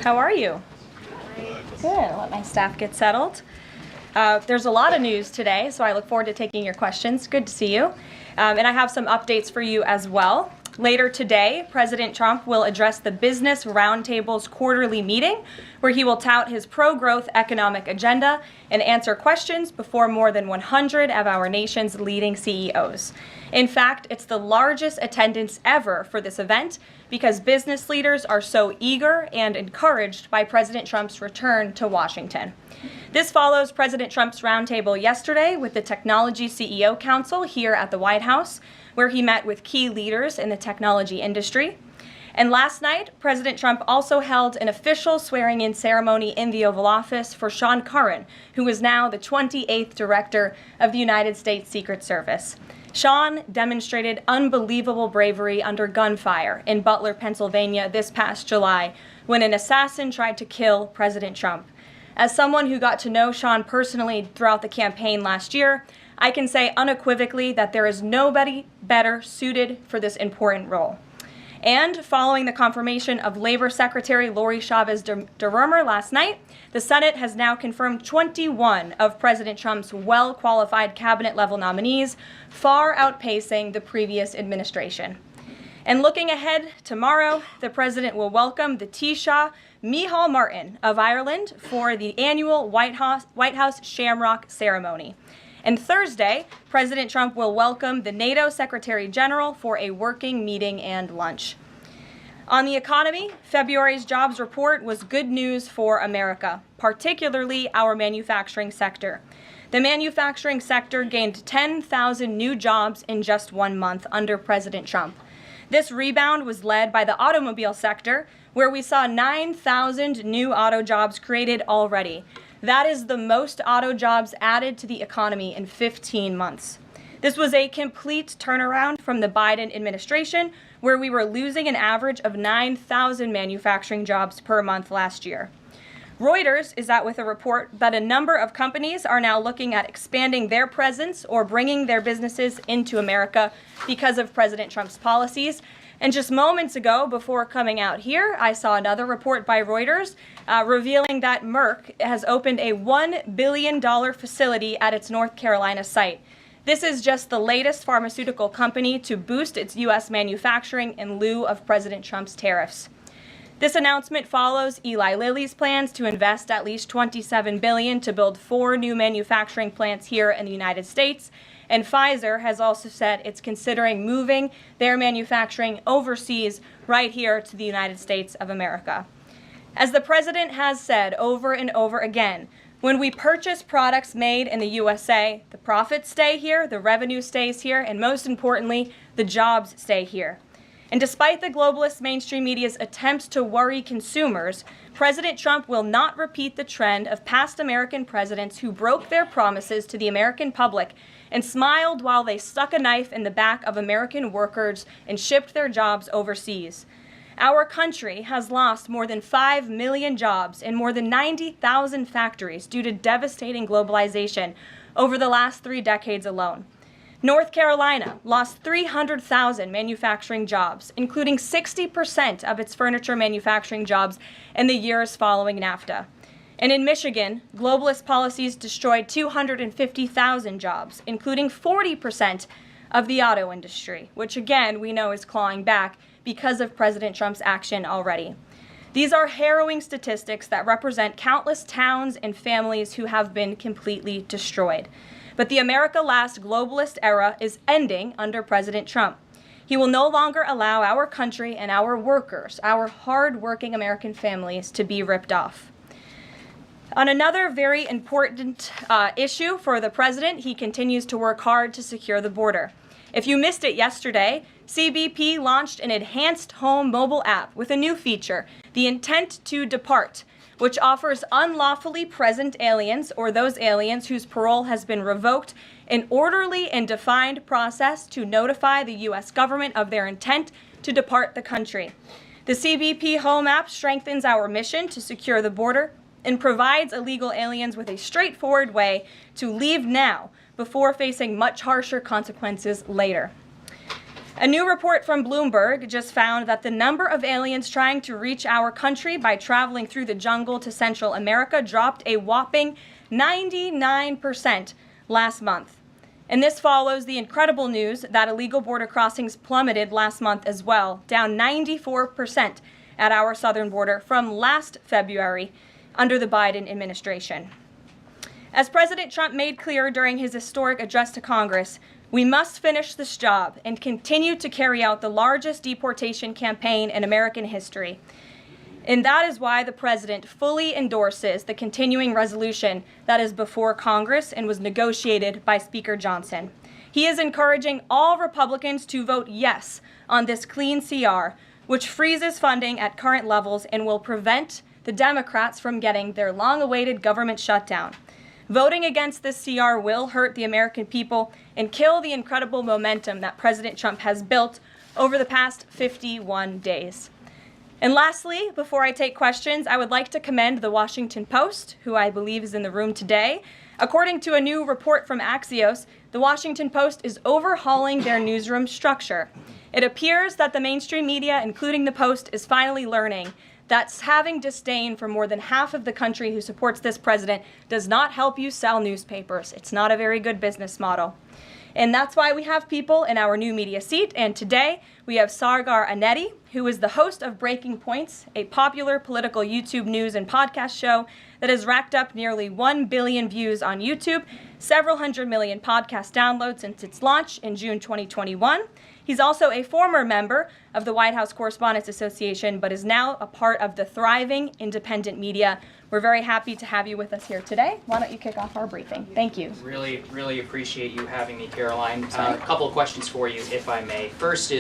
How are you? Good. I'll let my staff get settled. There's a lot of news today, so I look forward to taking your questions. Good to see you. And I have some updates for you as well. Later today, President Trump will address the Business Roundtable's quarterly meeting, where he will tout his pro-growth economic agenda and answer questions before more than 100 of our nation's leading CEOs. In fact, it's the largest attendance ever for this event because business leaders are so eager and encouraged by President Trump's return to Washington. This follows President Trump's roundtable yesterday with the Technology CEO Council here at the White House, where he met with key leaders in the technology industry. And last night, President Trump also held an official swearing-in ceremony in the Oval Office for Sean Curran, who is now the 28th Director of the United States Secret Service. Sean demonstrated unbelievable bravery under gunfire in Butler, Pennsylvania this past July when an assassin tried to kill President Trump. As someone who got to know Sean personally throughout the campaign last year, I can say unequivocally that there is nobody better suited for this important role. And following the confirmation of Labor Secretary Lori Chavez DeRomer last night, the Senate has now confirmed 21 of President Trump's well-qualified cabinet-level nominees, far outpacing the previous administration. And looking ahead, tomorrow, the president will welcome the Taoiseach Micheál Martin of Ireland for the annual White House Shamrock ceremony. And Thursday, President Trump will welcome the NATO Secretary General for a working meeting and lunch. On the economy, February's jobs report was good news for America, particularly our manufacturing sector. The manufacturing sector gained 10,000 new jobs in just 1 month under President Trump. This rebound was led by the automobile sector, where we saw 9,000 new auto jobs created already. That is the most auto jobs added to the economy in 15 months. This was a complete turnaround from the Biden administration, where we were losing an average of 9,000 manufacturing jobs per month last year. Reuters is out with a report that a number of companies are now looking at expanding their presence or bringing their businesses into America because of President Trump's policies. And just moments ago, before coming out here, I saw another report by Reuters revealing that Merck has opened a $1 billion facility at its North Carolina site. This is just the latest pharmaceutical company to boost its U.S. manufacturing in lieu of President Trump's tariffs. This announcement follows Eli Lilly's plans to invest at least $27 billion to build 4 new manufacturing plants here in the United States. And Pfizer has also said it's considering moving their manufacturing overseas right here to the United States of America. As the president has said over and over again, when we purchase products made in the USA, the profits stay here, the revenue stays here, and most importantly, the jobs stay here. And despite the globalist mainstream media's attempts to worry consumers, President Trump will not repeat the trend of past American presidents who broke their promises to the American public and smiled while they stuck a knife in the back of American workers and shipped their jobs overseas. Our country has lost more than 5 million jobs in more than 90,000 factories due to devastating globalization over the last 3 decades alone. North Carolina lost 300,000 manufacturing jobs, including 60% of its furniture manufacturing jobs in the years following NAFTA. And in Michigan, globalist policies destroyed 250,000 jobs, including 40% of the auto industry, which again we know is clawing back because of President Trump's action already. These are harrowing statistics that represent countless towns and families who have been completely destroyed. But the America Last globalist era is ending under President Trump. He will no longer allow our country and our workers, our hard-working American families, to be ripped off. On another very important issue for the president, he continues to work hard to secure the border. If you missed it yesterday, CBP launched an enhanced home mobile app with a new feature, the Intent to Depart, which offers unlawfully present aliens or those aliens whose parole has been revoked an orderly and defined process to notify the U.S. government of their intent to depart the country. The CBP Home app strengthens our mission to secure the border and provides illegal aliens with a straightforward way to leave now before facing much harsher consequences later. A new report from Bloomberg just found that the number of aliens trying to reach our country by traveling through the jungle to Central America dropped a whopping 99% last month. And this follows the incredible news that illegal border crossings plummeted last month as well, down 94% at our southern border from last February under the Biden administration. As President Trump made clear during his historic address to Congress, we must finish this job and continue to carry out the largest deportation campaign in American history. And that is why the president fully endorses the continuing resolution that is before Congress and was negotiated by Speaker Johnson. He is encouraging all Republicans to vote yes on this clean CR, which freezes funding at current levels and will prevent the Democrats from getting their long-awaited government shutdown. Voting against this CR will hurt the American people and kill the incredible momentum that President Trump has built over the past 51 days. And lastly, before I take questions, I would like to commend the Washington Post, who I believe is in the room today. According to a new report from Axios, the Washington Post is overhauling their newsroom structure. It appears that the mainstream media, including the Post, is finally learning that having disdain for more than half of the country who supports this president does not help you sell newspapers. It's not a very good business model. And that's why we have people in our new media seat. And today we have Sargar Anetti, who is the host of Breaking Points, a popular political YouTube news and podcast show that has racked up nearly 1 billion views on YouTube, several hundred million podcast downloads since its launch in June 2021. He's also a former member of the White House Correspondents Association, but is now a part of the thriving independent media. We're very happy to have you with us here today. Why don't you kick off our briefing? Thank you. Really appreciate you having me, Karoline. A couple of questions for you, if I may. First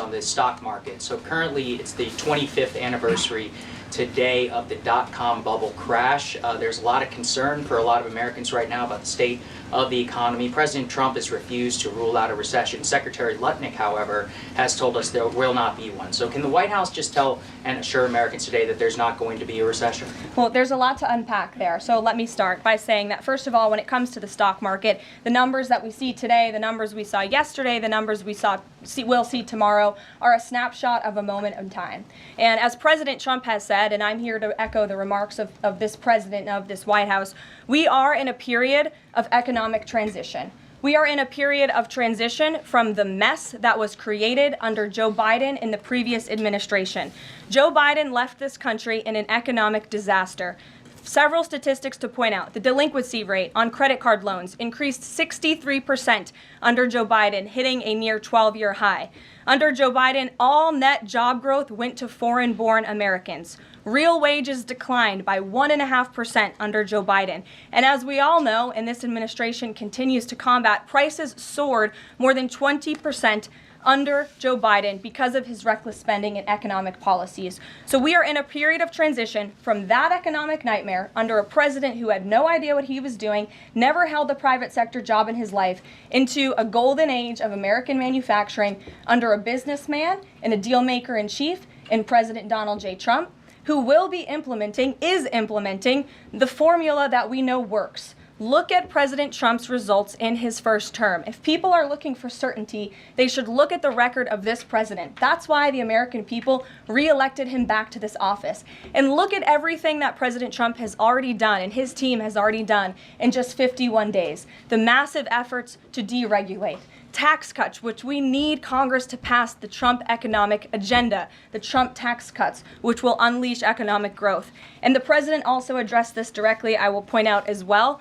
on the stock market. So currently it's the 25th anniversary today of the dot-com bubble crash. There's a lot of concern for a lot of Americans right now about the state of the economy. President Trump has refused to rule out a recession. Secretary Lutnick, however, has told us there will not be one. So can the White House just tell and assure Americans today that there's not going to be a recession? Well, there's a lot to unpack there. So let me start by saying that, first of all, when it comes to the stock market, the numbers that we see today, the numbers we saw yesterday, the numbers we'll see tomorrow are a snapshot of a moment in time. And as President Trump has said, and I'm here to echo the remarks of this president of this White House, we are in a period of economic transition. We are in a period of transition from the mess that was created under Joe Biden in the previous administration. Joe Biden left this country in an economic disaster. Several statistics to point out. The delinquency rate on credit card loans increased 63% under Joe Biden, hitting a near 12-year high. Under Joe Biden, all net job growth went to foreign-born Americans. Real wages declined by 1.5% under Joe Biden. And as we all know, and this administration continues to combat, prices soared more than 20% under Joe Biden because of his reckless spending and economic policies. So we are in a period of transition from that economic nightmare under a president who had no idea what he was doing, never held a private sector job in his life, into a golden age of American manufacturing under a businessman and a deal maker in chief in President Donald J. Trump, who is implementing the formula that we know works. Look at President Trump's results in his first term. If people are looking for certainty, they should look at the record of this president. That's why the American people re-elected him back to this office. And look at everything that President Trump has already done and his team has already done in just 51 days. The massive efforts to deregulate, tax cuts, which we need Congress to pass the Trump economic agenda, the Trump tax cuts, which will unleash economic growth. And the president also addressed this directly, I will point out as well,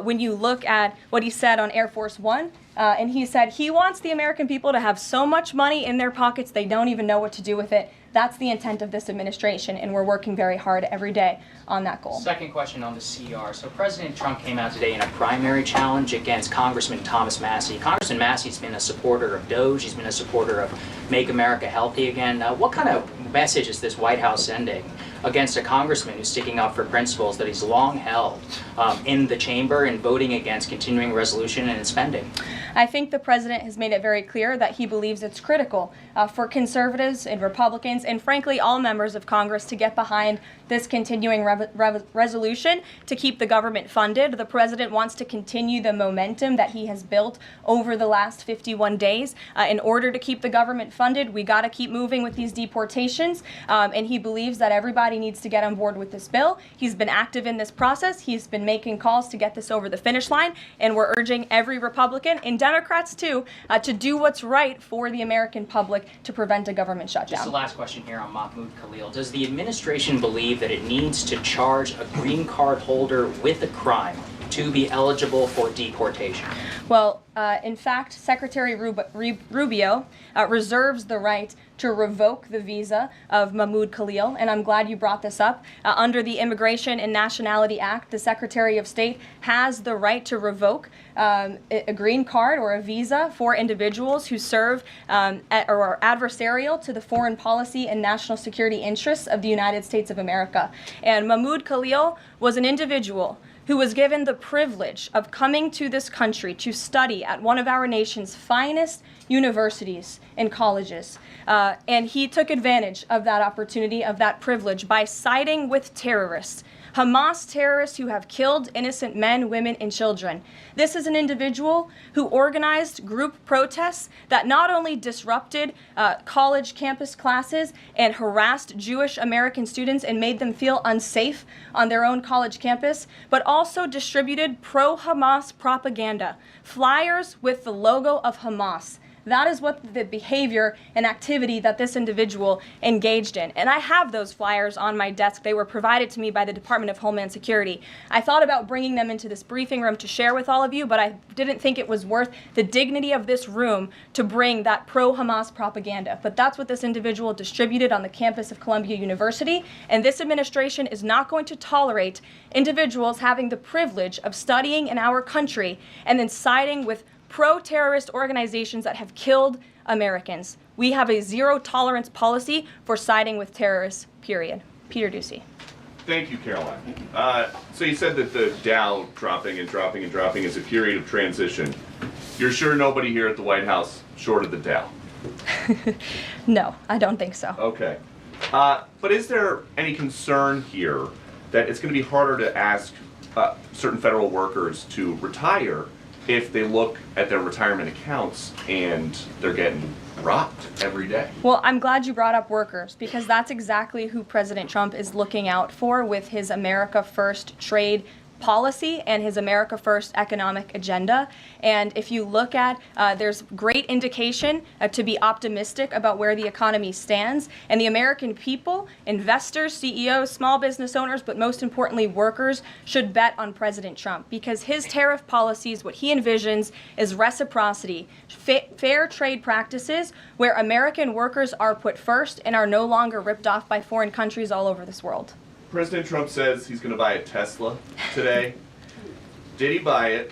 when you look at what he said on Air Force One. And he said he wants the American people to have so much money in their pockets they don't even know what to do with it. That's the intent of this administration, and we're working very hard every day on that goal. Second question on the CR. So President Trump came out today in a primary challenge against Congressman Thomas Massie. Congressman Massie's been a supporter of DOGE. He's been a supporter of Make America Healthy Again. What kind of message is this White House sending against a congressman who's sticking up for principles that he's long held in the chamber and voting against continuing resolution and spending? I think the president has made it very clear that he believes it's critical for conservatives and Republicans and frankly all members of Congress to get behind this continuing resolution to keep the government funded. The president wants to continue the momentum that he has built over the last 51 days. In order to keep the government funded, we got to keep moving with these deportations, and he believes that everybody needs to get on board with this bill. He's been active in this process. He's been making calls to get this over the finish line, and we're urging every Republican and Democrats too to do what's right for the American public to prevent a government shutdown. Just the last question here on Mahmoud Khalil. Does the administration believe that it needs to charge a green card holder with a crime to be eligible for deportation? Well, in fact, Secretary Rubio reserves the right to revoke the visa of Mahmoud Khalil, and I'm glad you brought this up. Under the Immigration and Nationality Act, the Secretary of State has the right to revoke a green card or a visa for individuals who serve or are adversarial to the foreign policy and national security interests of the United States of America. And Mahmoud Khalil was an individual who was given the privilege of coming to this country to study at one of our nation's finest universities and colleges. And he took advantage of that opportunity, of that privilege, by siding with terrorists, Hamas terrorists who have killed innocent men, women, and children. This is an individual who organized group protests that not only disrupted college campus classes and harassed Jewish American students and made them feel unsafe on their own college campus, but also distributed pro-Hamas propaganda, flyers with the logo of Hamas. That is what the behavior and activity that this individual engaged in. And I have those flyers on my desk. They were provided to me by the Department of Homeland Security. I thought about bringing them into this briefing room to share with all of you, but I didn't think it was worth the dignity of this room to bring that pro-Hamas propaganda. But that's what this individual distributed on the campus of Columbia University. And this administration is not going to tolerate individuals having the privilege of studying in our country and then siding with pro-terrorist organizations that have killed Americans. We have a zero-tolerance policy for siding with terrorists, period. Peter Ducey. Thank you, Caroline. So you said that the Dow dropping and dropping and dropping is a period of transition. You're sure nobody here at the White House shorted the Dow? No, I don't think so. Okay. But is there any concern here that it's going to be harder to ask certain federal workers to retire if they look at their retirement accounts and they're getting robbed every day? Well, I'm glad you brought up workers, because that's exactly who President Trump is looking out for with his America First trade policy and his America First economic agenda. And if you look at, there's great indication to be optimistic about where the economy stands. And the American people, investors, CEOs, small business owners, but most importantly workers, should bet on President Trump, because his tariff policies, what he envisions is reciprocity, fair trade practices where American workers are put first and are no longer ripped off by foreign countries all over this world. President Trump says he's going to buy a Tesla today. Did he buy it?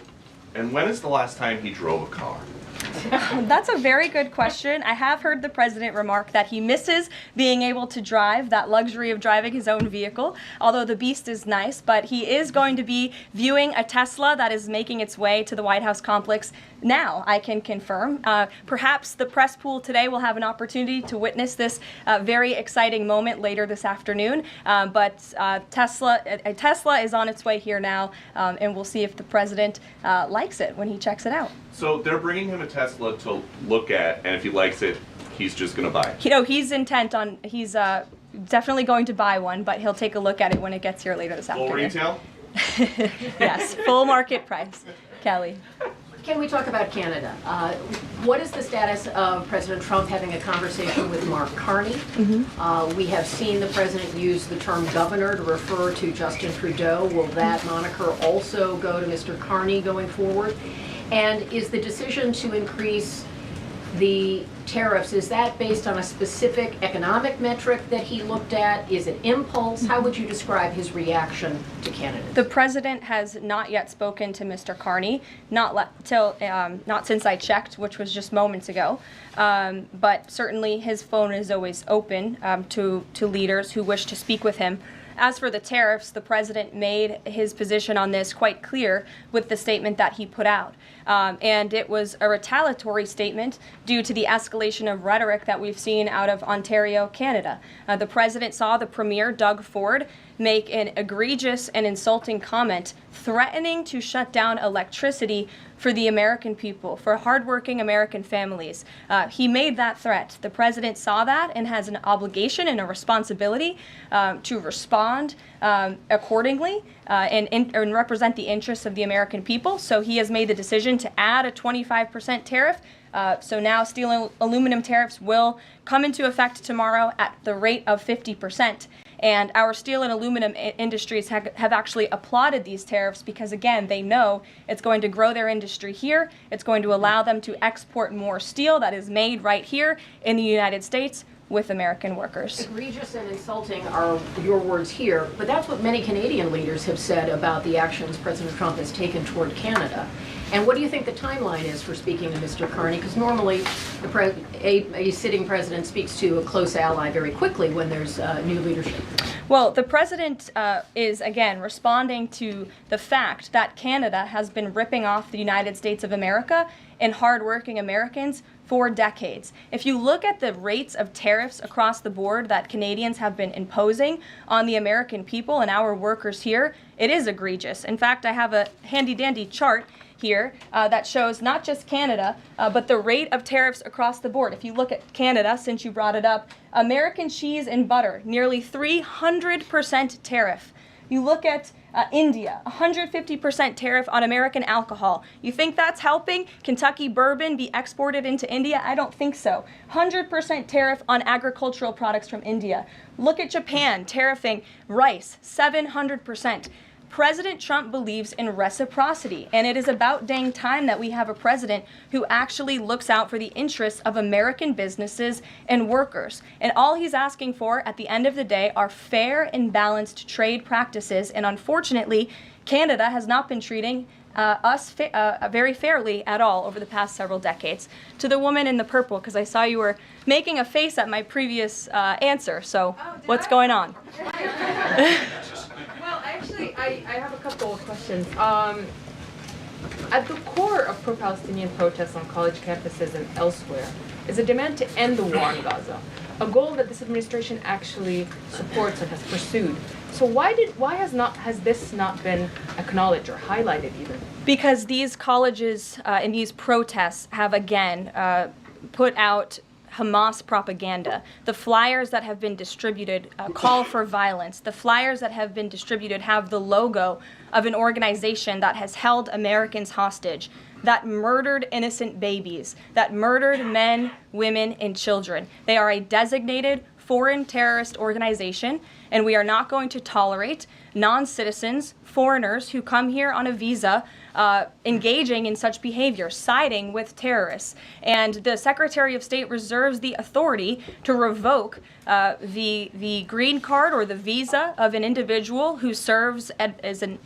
And when is the last time he drove a car? That's a very good question. I have heard the president remark that he misses being able to drive, that luxury of driving his own vehicle, although the beast is nice, but he is going to be viewing a Tesla that is making its way to the White House complex now, I can confirm. Perhaps the press pool today will have an opportunity to witness this very exciting moment later this afternoon, but Tesla is on its way here now, and we'll see if the president likes it when he checks it out. So they're bringing him a Tesla to look at, and if he likes it, he's just going to buy it. You know, he's intent on, he's definitely going to buy one, but he'll take a look at it when it gets here later this afternoon. Full retail? Yes, full market price. Kelly. Can we talk about Canada? What is the status of President Trump having a conversation with Mark Carney? Mm-hmm. We have seen the president use the term governor to refer to Justin Trudeau. Will that moniker also go to Mr. Carney going forward? And is the decision to increase the tariffs, is that based on a specific economic metric that he looked at? Is it impulse? How would you describe his reaction to Canada? The president has not yet spoken to Mr. Carney, not since I checked, which was just moments ago. But certainly his phone is always open to leaders who wish to speak with him. As for the tariffs, the president made his position on this quite clear with the statement that he put out. And it was a retaliatory statement due to the escalation of rhetoric that we've seen out of Ontario, Canada. The president saw the Premier, Doug Ford, make an egregious and insulting comment threatening to shut down electricity for the American people, for hardworking American families. He made that threat. The president saw that and has an obligation and a responsibility to respond accordingly and represent the interests of the American people. So he has made the decision to add a 25% tariff. So now steel and aluminum tariffs will come into effect tomorrow at the rate of 50%. And our steel and aluminum industries have actually applauded these tariffs because, again, they know it's going to grow their industry here. It's going to allow them to export more steel that is made right here in the United States with American workers. Egregious and insulting are your words here, but that's what many Canadian leaders have said about the actions President Trump has taken toward Canada. And what do you think the timeline is for speaking to Mr. Carney? Because normally a sitting president speaks to a close ally very quickly when there's new leadership. Well, the president is, again, responding to the fact that Canada has been ripping off the United States of America and hardworking Americans for decades. If you look at the rates of tariffs across the board that Canadians have been imposing on the American people and our workers here, it is egregious. In fact, I have a handy-dandy chart here that shows not just Canada, but the rate of tariffs across the board. If you look at Canada, since you brought it up, American cheese and butter, nearly 300% tariff. You look at India, 150% tariff on American alcohol. You think that's helping Kentucky bourbon be exported into India? I don't think so. 100% tariff on agricultural products from India. Look at Japan, tariffing rice, 700%. President Trump believes in reciprocity, and it is about dang time that we have a president who actually looks out for the interests of American businesses and workers. And all he's asking for at the end of the day are fair and balanced trade practices, and unfortunately, Canada has not been treating us very fairly at all over the past several decades. To the woman in the purple, because I saw you were making a face at my previous answer, so what's going on? Actually, I have a couple of questions. At the core of pro-Palestinian protests on college campuses and elsewhere is a demand to end the war in Gaza, a goal that this administration actually supports and has pursued. So why has this not been acknowledged or highlighted even? Because these colleges and these protests have again put out Hamas propaganda. The flyers that have been distributed call for violence. The flyers that have been distributed have the logo of an organization that has held Americans hostage, that murdered innocent babies, that murdered men, women, and children. They are a designated foreign terrorist organization, and we are not going to tolerate non-citizens, foreigners who come here on a visa engaging in such behavior, siding with terrorists. And the Secretary of State reserves the authority to revoke the green card or the visa of an individual who serves as an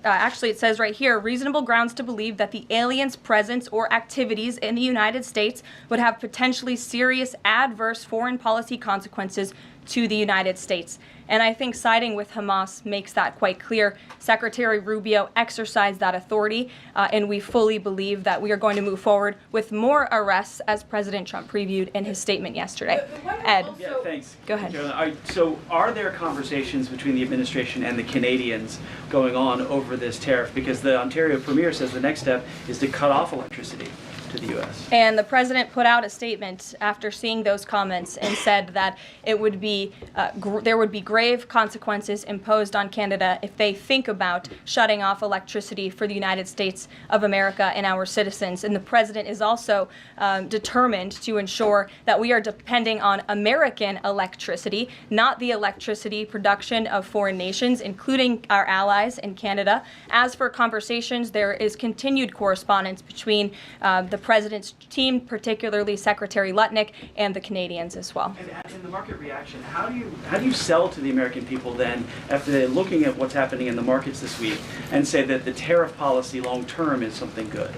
actually, it says right here, reasonable grounds to believe that the alien's presence or activities in the United States would have potentially serious adverse foreign policy consequences to the United States. And I think siding with Hamas makes that quite clear. Secretary Rubio exercised that authority, and we fully believe that we are going to move forward with more arrests, as President Trump previewed in his statement yesterday. Ed. Yeah, thanks. Go ahead. So are there conversations between the administration and the Canadians going on over this tariff? Because the Ontario Premier says the next step is to cut off electricity to the U.S. And the president put out a statement after seeing those comments and said that it would be there would be grave consequences imposed on Canada if they think about shutting off electricity for the United States of America and our citizens. And the president is also determined to ensure that we are depending on American electricity, not the electricity production of foreign nations, including our allies in Canada. As for conversations, there is continued correspondence between the president's team, particularly Secretary Lutnick, and the Canadians as well. And in the market reaction, how do you sell to the American people then, after they're looking at what's happening in the markets this week, and say that the tariff policy long term is something good?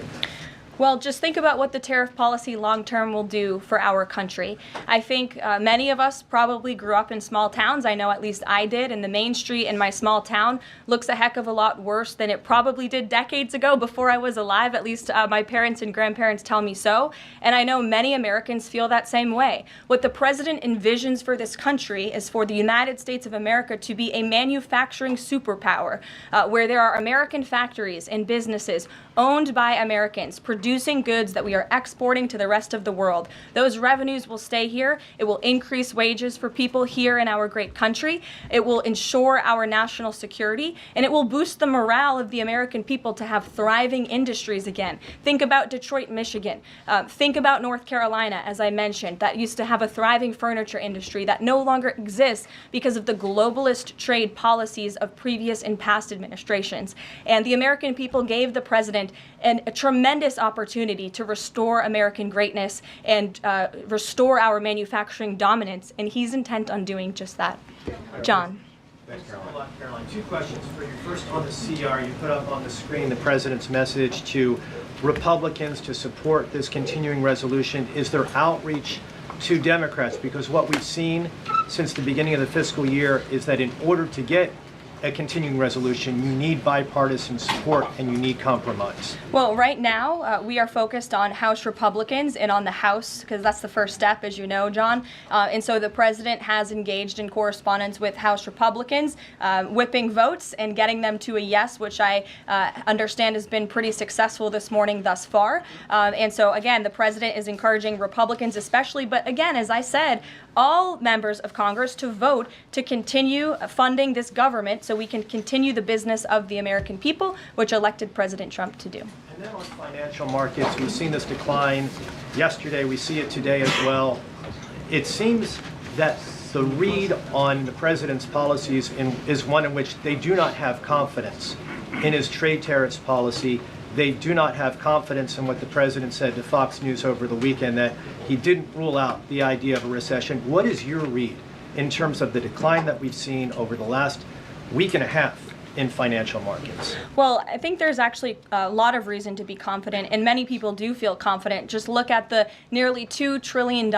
Well, just think about what the tariff policy long-term will do for our country. I think many of us probably grew up in small towns. I know at least I did, and the main street in my small town looks a heck of a lot worse than it probably did decades ago before I was alive. At least my parents and grandparents tell me so. And I know many Americans feel that same way. What the president envisions for this country is for the United States of America to be a manufacturing superpower, where there are American factories and businesses owned by Americans, producing goods that we are exporting to the rest of the world. Those revenues will stay here. It will increase wages for people here in our great country. It will ensure our national security, and it will boost the morale of the American people to have thriving industries again. Think about Detroit, Michigan. Think about North Carolina, as I mentioned, that used to have a thriving furniture industry that no longer exists because of the globalist trade policies of previous and past administrations. And the American people gave the president a tremendous opportunity to restore American greatness and restore our manufacturing dominance, and he's intent on doing just that. John. Thanks, Caroline. Two questions for you. First, on the CR, you put up on the screen the president's message to Republicans to support this continuing resolution. Is there outreach to Democrats? Because what we've seen since the beginning of the fiscal year is that in order to get a continuing resolution, you need bipartisan support and you need compromise. Well, right now, we are focused on House Republicans and on the House, because that's the first step, as you know, John. And so the president has engaged in correspondence with House Republicans, whipping votes and getting them to a yes, which I understand has been pretty successful this morning thus far. And so, again, the president is encouraging Republicans especially, but again, as I said, all members of Congress to vote to continue funding this government so we can continue the business of the American people, which elected President Trump to do. And then on financial markets, we've seen this decline yesterday, we see it today as well. It seems that the read on the president's policies is one in which they do not have confidence in his trade tariffs policy. They do not have confidence in what the president said to Fox News over the weekend, that he didn't rule out the idea of a recession. What is your read in terms of the decline that we've seen over the last week and a half in financial markets? Well, I think there's actually a lot of reason to be confident, and many people do feel confident. Just look at the nearly $2 trillion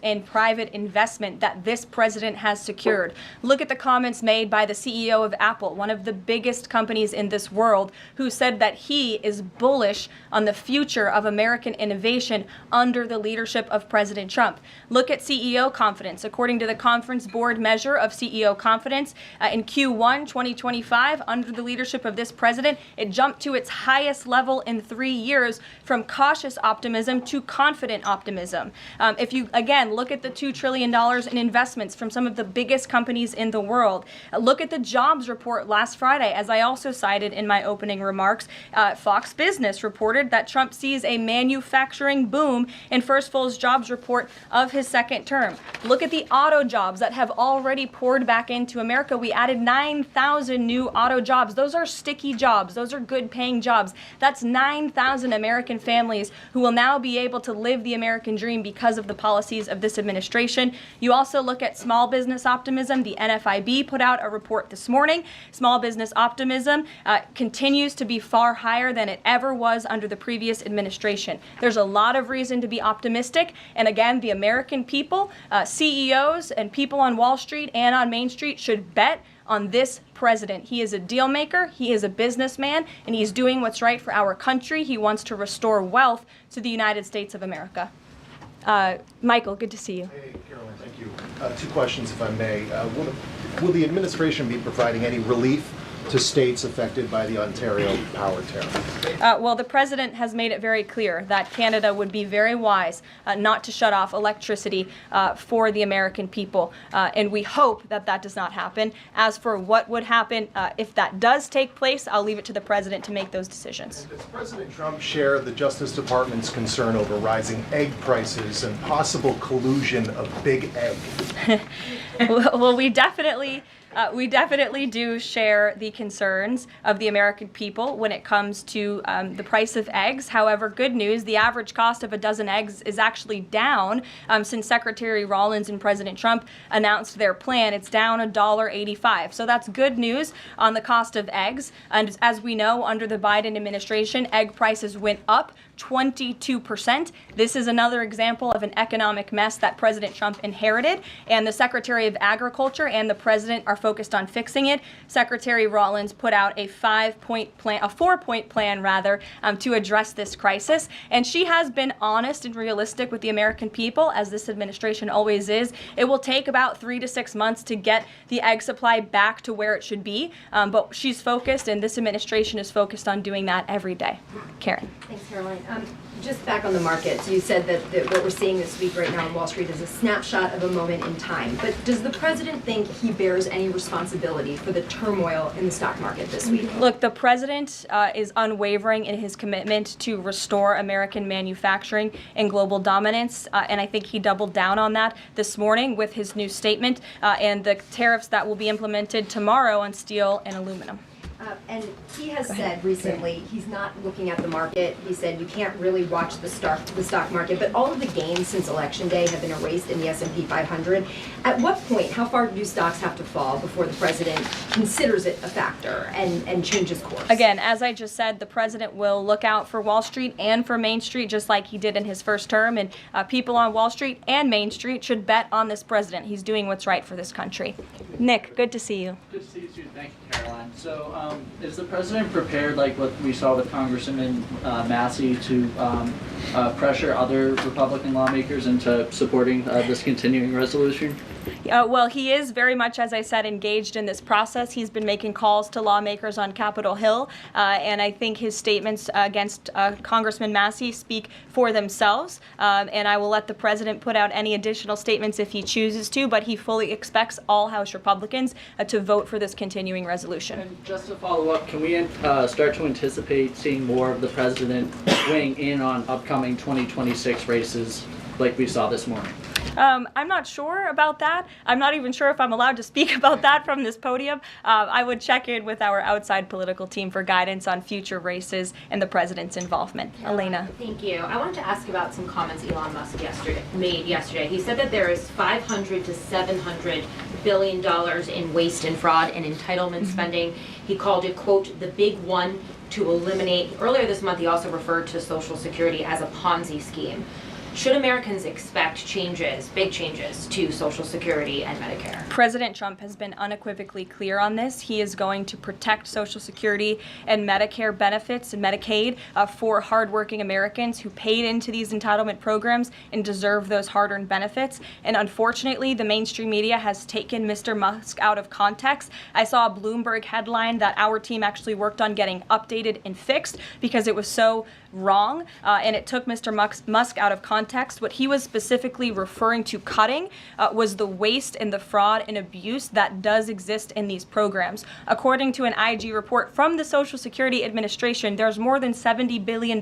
in private investment that this president has secured. Look at the comments made by the CEO of Apple, one of the biggest companies in this world, who said that he is bullish on the future of American innovation under the leadership of President Trump. Look at CEO confidence. According to the Conference Board measure of CEO confidence, in Q1 2025, under the leadership of this president, it jumped to its highest level in 3 years, from cautious optimism to confident optimism. If you, again, look at the $2 trillion in investments from some of the biggest companies in the world, look at the jobs report last Friday, as I also cited in my opening remarks. Fox Business reported that Trump sees a manufacturing boom in first full jobs report of his second term. Look at the auto jobs that have already poured back into America. We added 9,000 new auto jobs. Those are sticky jobs. Those are good paying jobs. That's 9,000 American families who will now be able to live the American dream because of the policies of this administration. You also look at small business optimism. The NFIB put out a report this morning. Small business optimism continues to be far higher than it ever was under the previous administration. There's a lot of reason to be optimistic. And again, the American people, CEOs and people on Wall Street and on Main Street should bet on this president. He is a deal maker, he is a businessman, and he's doing what's right for our country. He wants to restore wealth to the United States of America. Michael, good to see you. Hey, Caroline, thank you. Two questions, if I may. Will the administration be providing any relief to states affected by the Ontario power tariff? Well, the president has made it very clear that Canada would be very wise not to shut off electricity for the American people, and we hope that that does not happen. As for what would happen if that does take place, I'll leave it to the president to make those decisions. Does President Trump share the Justice Department's concern over rising egg prices and possible collusion of big egg? Well, we definitely We definitely do share the concerns of the American people when it comes to the price of eggs. However, good news, the average cost of a dozen eggs is actually down since Secretary Rollins and President Trump announced their plan. It's down $1.85. So that's good news on the cost of eggs. And as we know, under the Biden administration, egg prices went up 22%. This is another example of an economic mess that President Trump inherited, and the Secretary of Agriculture and the President are focused on fixing it. Secretary Rollins put out a 4-point plan rather, to address this crisis, and she has been honest and realistic with the American people, as this administration always is. It will take about 3 to 6 months to get the egg supply back to where it should be, but she's focused, and this administration is focused on doing that every day. Karen. Thanks, Caroline. Just back on the markets, you said that what we're seeing this week right now on Wall Street is a snapshot of a moment in time. But does the president think he bears any responsibility for the turmoil in the stock market this week? Look, the president is unwavering in his commitment to restore American manufacturing and global dominance, and I think he doubled down on that this morning with his new statement and the tariffs that will be implemented tomorrow on steel and aluminum. And he has said recently he's not looking at the market. He said you can't really watch the stock market, but all of the gains since Election Day have been erased in the S&P 500. At what point, how far do stocks have to fall before the president considers it a factor and changes course? Again, as I just said, the president will look out for Wall Street and for Main Street, just like he did in his first term, and people on Wall Street and Main Street should bet on this president. He's doing what's right for this country. Nick, good to see you. Good to see you too. Thank you, Caroline. So, is the president prepared, like what we saw with Congressman Massey, to pressure other Republican lawmakers into supporting this continuing resolution? Well, he is very much, as I said, engaged in this process. He's been making calls to lawmakers on Capitol Hill, and I think his statements against Congressman Massey speak for themselves, and I will let the president put out any additional statements if he chooses to, but he fully expects all House Republicans to vote for this continuing resolution. And just to follow up, can we start to anticipate seeing more of the president weighing in on upcoming 2026 races like we saw this morning? I'm not sure about that. I'm not even sure if I'm allowed to speak about that from this podium. I would check in with our outside political team for guidance on future races and the president's involvement. Elena. Thank you. I wanted to ask about some comments Elon Musk made yesterday. He said that there is $500 to $700 billion in waste and fraud and entitlement spending. He called it, quote, the big one to eliminate. Earlier this month, he also referred to Social Security as a Ponzi scheme. Should Americans expect changes, big changes, to Social Security and Medicare? President Trump has been unequivocally clear on this. He is going to protect Social Security and Medicare benefits and Medicaid for hardworking Americans who paid into these entitlement programs and deserve those hard-earned benefits. And unfortunately, the mainstream media has taken Mr. Musk out of context. I saw a Bloomberg headline that our team actually worked on getting updated and fixed because it was so wrong, and it took Mr. Musk out of context. What he was specifically referring to cutting was the waste and the fraud and abuse that does exist in these programs. According to an IG report from the Social Security Administration, there's more than $70 billion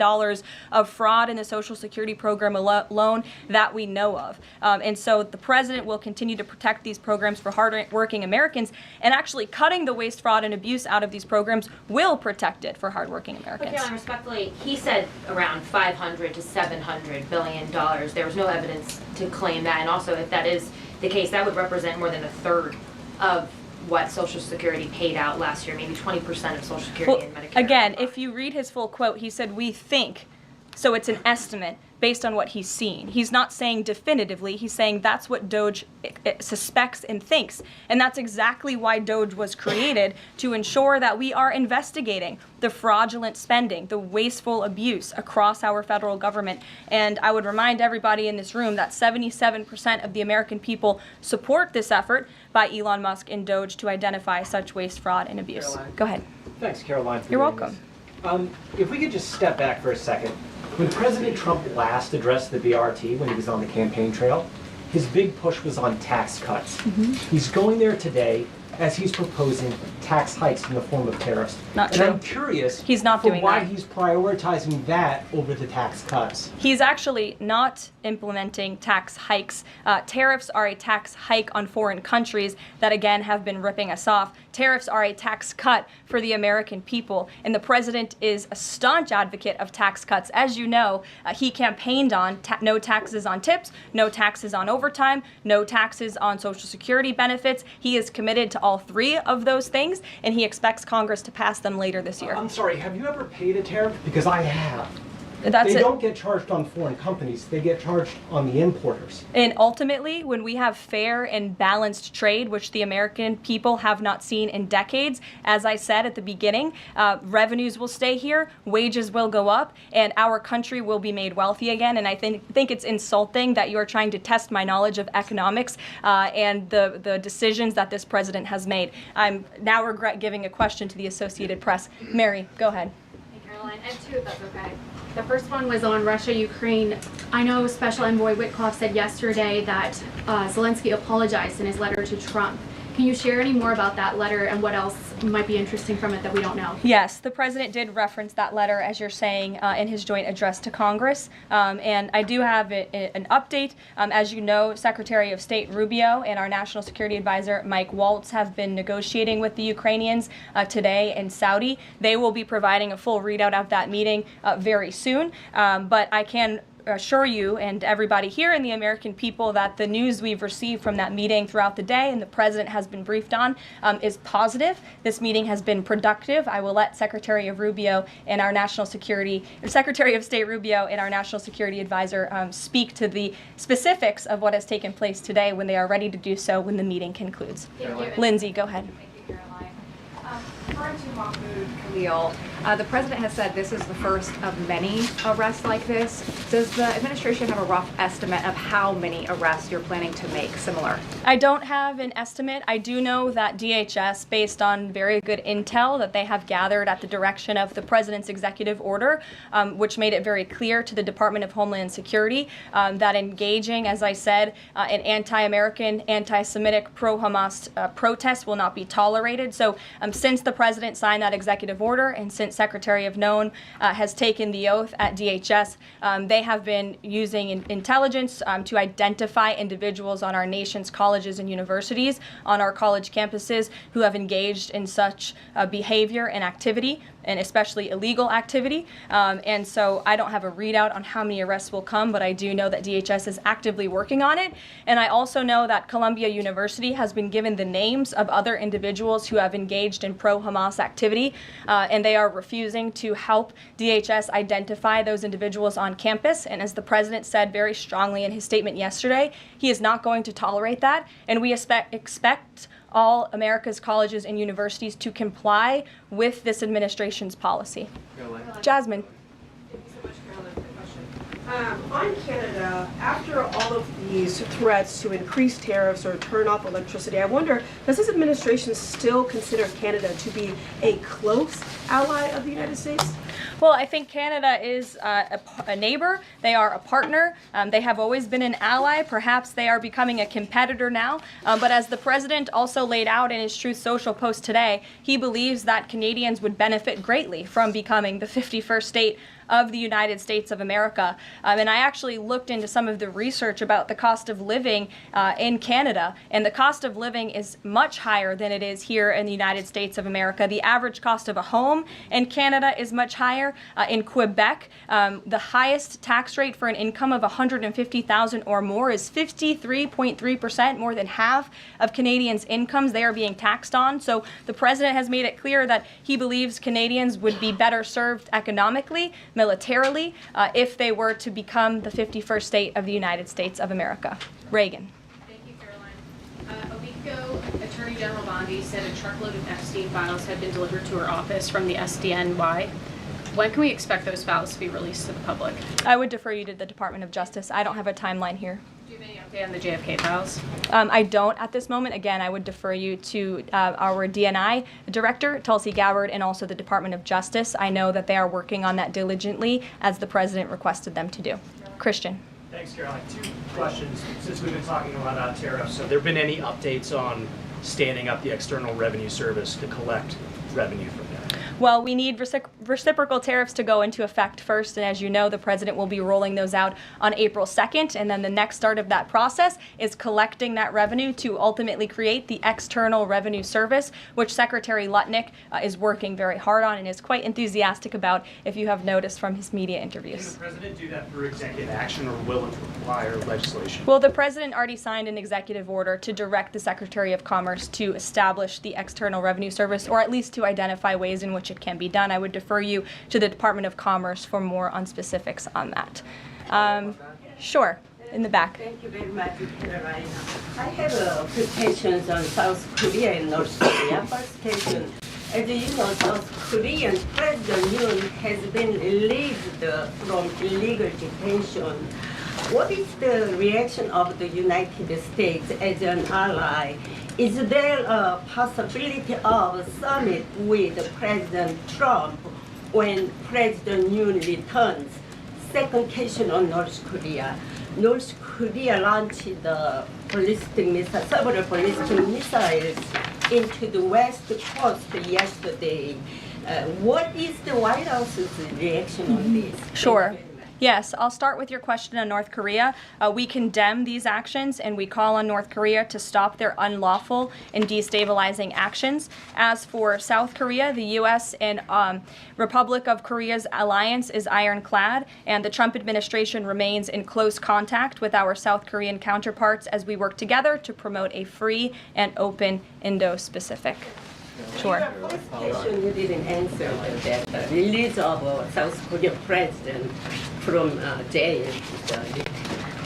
of fraud in the Social Security program alone that we know of. And so the president will continue to protect these programs for hard-working Americans, and actually cutting the waste, fraud, and abuse out of these programs will protect it for hardworking Americans. Okay, respectfully, he said around $500 to $700 billion. There was no evidence to claim that, and also if that is the case, that would represent more than a third of what Social Security paid out last year, maybe 20% of Social Security and Medicare. Again, if you read his full quote, he said, "We think," so it's an estimate based on what he's seen. He's not saying definitively, he's saying that's what DOJ suspects and thinks. And that's exactly why DOJ was created, to ensure that we are investigating the fraudulent spending, the wasteful abuse across our federal government. And I would remind everybody in this room that 77% of the American people support this effort by Elon Musk and DOJ to identify such waste, fraud, and abuse. Caroline. Go ahead. Thanks, Caroline. You're welcome. If we could just step back for a second. When President Trump last addressed the BRT when he was on the campaign trail, his big push was on tax cuts. He's going there today as he's proposing tax hikes in the form of tariffs. Not and true. I'm curious He's not for doing why that. he's prioritizing that over the tax cuts. He's actually not implementing tax hikes. Tariffs are a tax hike on foreign countries that, again, have been ripping us off. Tariffs are a tax cut for the American people, and the president is a staunch advocate of tax cuts. As you know, he campaigned on no taxes on tips, no taxes on overtime, no taxes on Social Security benefits. He is committed to all three of those things, and he expects Congress to pass them later this year. I'm sorry, have you ever paid a tariff? Because I have. That's They it. don't get charged on foreign companies, they get charged on the importers. And ultimately, when we have fair and balanced trade, which the American people have not seen in decades, as I said at the beginning, revenues will stay here, wages will go up, and our country will be made wealthy again. And I think it's insulting that you are trying to test my knowledge of economics and the decisions that this president has made. I'm now regret giving a question to the Associated Press. Mary, go ahead. Hey, Caroline. I have two, if that's okay. The first one was on Russia, Ukraine. I know Special Envoy Witkoff said yesterday that Zelensky apologized in his letter to Trump. Can you share any more about that letter and what else might be interesting from it that we don't know? Yes, the president did reference that letter, as you're saying, in his joint address to Congress. And I do have an update. As you know, Secretary of State Rubio and our National Security Advisor Mike Waltz have been negotiating with the Ukrainians today in Saudi. They will be providing a full readout of that meeting very soon. But I can assure you and everybody here and the American people that the news we've received from that meeting throughout the day and the president has been briefed on is positive. This meeting has been productive. I will let Secretary of State Rubio and our National Security Advisor speak to the specifics of what has taken place today when they are ready to do so when the meeting concludes. Lindsay, go ahead. Thank you, Caroline. Referring to Mahmoud Khalil, the president has said this is the first of many arrests like this. Does the administration have a rough estimate of how many arrests you're planning to make similar? I don't have an estimate. I do know that DHS, based on very good intel that they have gathered at the direction of the president's executive order, which made it very clear to the Department of Homeland Security that engaging, as I said, in anti-American, anti-Semitic, pro-Hamas protests will not be tolerated. So since the president signed that executive order and since Secretary of Known has taken the oath at DHS, they have been using intelligence to identify individuals on our nation's colleges and universities, on our college campuses, who have engaged in such behavior and activity, and especially illegal activity. And so I don't have a readout on how many arrests will come, but I do know that DHS is actively working on it. And I also know that Columbia University has been given the names of other individuals who have engaged in pro-Hamas activity, and they are refusing to help DHS identify those individuals on campus. And as the president said very strongly in his statement yesterday, he is not going to tolerate that, and we expect all America's colleges and universities to comply with this administration's policy. Jasmine. Thank you so much, Caroline, for the question. On Canada, after all of these threats to increase tariffs or turn off electricity, I wonder, does this administration still consider Canada to be a close ally of the United States? Well, I think Canada is a neighbor. They are a partner. They have always been an ally. Perhaps they are becoming a competitor now. But as the president also laid out in his Truth Social post today, he believes that Canadians would benefit greatly from becoming the 51st state of the United States of America. And I actually looked into some of the research about the cost of living in Canada, and the cost of living is much higher than it is here in the United States of America. The average cost of a home in Canada is much higher. In Quebec, the highest tax rate for an income of $150,000 or more is 53.3%, more than half of Canadians' incomes they are being taxed on. So the president has made it clear that he believes Canadians would be better served economically, militarily, if they were to become the 51st state of the United States of America. Reagan. Thank you, Caroline. A week ago, Attorney General Bondi said a truckload of Epstein files had been delivered to her office from the SDNY. When can we expect those files to be released to the public? I would defer you to the Department of Justice. I don't have a timeline here. Do you have any update on the JFK files? I don't at this moment. Again, I would defer you to our DNI director, Tulsi Gabbard, and also the Department of Justice. I know that they are working on that diligently, as the president requested them to do. Christian. Thanks, Caroline. Two questions, since we've been talking about tariffs. Have there been any updates on standing up the External Revenue Service to collect revenue from that? Well, we need reciprocal tariffs to go into effect first, and as you know, the president will be rolling those out on April 2nd, and then the next start of that process is collecting that revenue to ultimately create the External Revenue Service, which Secretary Lutnick is working very hard on and is quite enthusiastic about, if you have noticed from his media interviews. Can the president do that through executive action, or will it require legislation? Well, the president already signed an executive order to direct the Secretary of Commerce to establish the External Revenue Service, or at least to identify ways in which it can be done. I would defer you to the Department of Commerce for more on specifics on that. Sure, in the back. Thank you very much, Caroline. I have a few questions on South Korea and North Korea. First question, as you know, South Korean President Yoon has been released from illegal detention. What is the reaction of the United States as an ally? Is there a possibility of a summit with President Trump when President Yoon returns? Second question on North Korea. North Korea launched the several ballistic missiles into the west coast yesterday. What is the White House's reaction on this? Sure. Yes, I'll start with your question on North Korea. We condemn these actions and we call on North Korea to stop their unlawful and destabilizing actions. As for South Korea, the U.S. and Republic of Korea's alliance is ironclad, and the Trump administration remains in close contact with our South Korean counterparts as we work together to promote a free and open Indo-Pacific. Sure. First question you didn't answer that release of South Korean president from jail.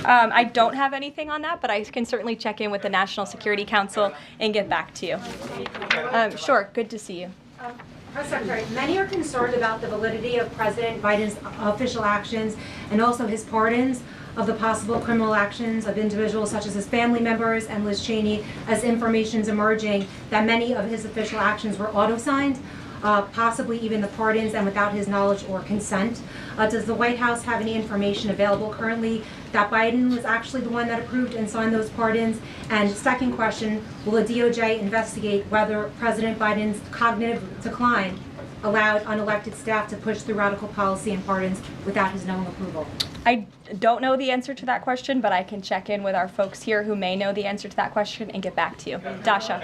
I don't have anything on that, but I can certainly check in with the National Security Council and get back to you. Sure, good to see you. Press Secretary, many are concerned about the validity of President Biden's official actions and also his pardons of the possible criminal actions of individuals such as his family members and Liz Cheney, as information is emerging that many of his official actions were auto-signed, possibly even the pardons, and without his knowledge or consent. Does the White House have any information available currently that Biden was actually the one that approved and signed those pardons? And second question, will the DOJ investigate whether President Biden's cognitive decline allowed unelected staff to push through radical policy and pardons without his knowing approval? I don't know the answer to that question, but I can check in with our folks here who may know the answer to that question and get back to you. Dasha,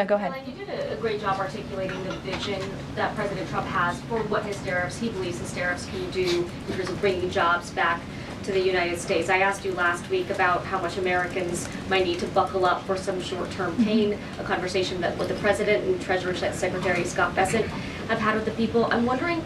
go ahead. Caroline, you did a great job articulating the vision that President Trump has for what he believes his tariffs can do in terms of bringing jobs back to the United States. I asked you last week about how much Americans might need to buckle up for some short-term pain, a conversation that with the President and Treasury Secretary Scott Bessent have had with the people. I'm wondering,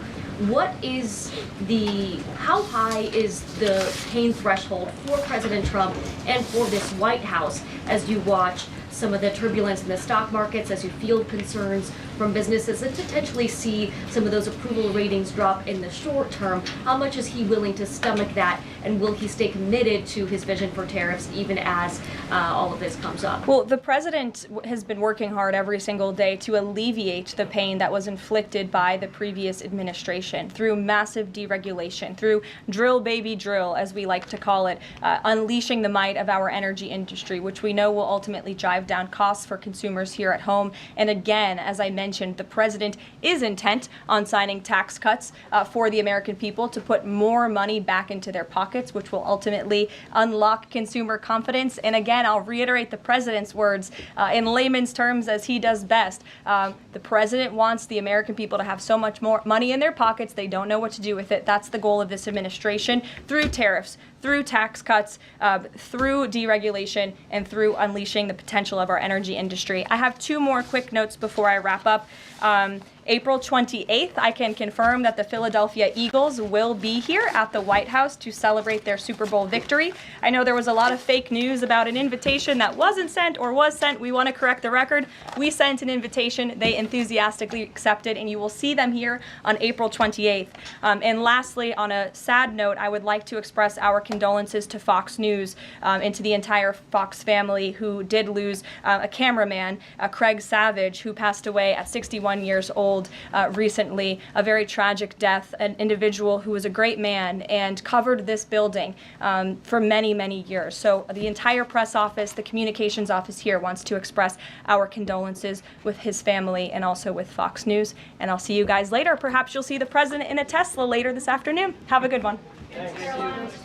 how high is the pain threshold for President Trump and for this White House as you watch some of the turbulence in the stock markets, as you field concerns from businesses and potentially see some of those approval ratings drop in the short term? How much is he willing to stomach that, and will he stay committed to his vision for tariffs even as all of this comes up? Well, the president has been working hard every single day to alleviate the pain that was inflicted by the previous administration through massive deregulation, through drill baby drill, as we like to call it, unleashing the might of our energy industry, which we know will ultimately drive down costs for consumers here at home. And again, as I mentioned, the president is intent on signing tax cuts for the American people to put more money back into their pockets, which will ultimately unlock consumer confidence. And again, I'll reiterate the president's words in layman's terms as he does best. The president wants the American people to have so much more money in their pockets, they don't know what to do with it. That's the goal of this administration, through tariffs, through tax cuts, through deregulation, and through unleashing the potential of our energy industry. I have two more quick notes before I wrap up. April 28th, I can confirm that the Philadelphia Eagles will be here at the White House to celebrate their Super Bowl victory. I know there was a lot of fake news about an invitation that wasn't sent or was sent. We want to correct the record. We sent an invitation. They enthusiastically accepted, and you will see them here on April 28th. And lastly, on a sad note, I would like to express our condolences to Fox News and to the entire Fox family who did lose a cameraman, Craig Savage, who passed away at 61 years old told recently, a very tragic death, an individual who was a great man and covered this building for many, many years. So the entire press office, the communications office here wants to express our condolences with his family and also with Fox News. And I'll see you guys later. Perhaps you'll see the president in a Tesla later this afternoon. Have a good one. Thanks.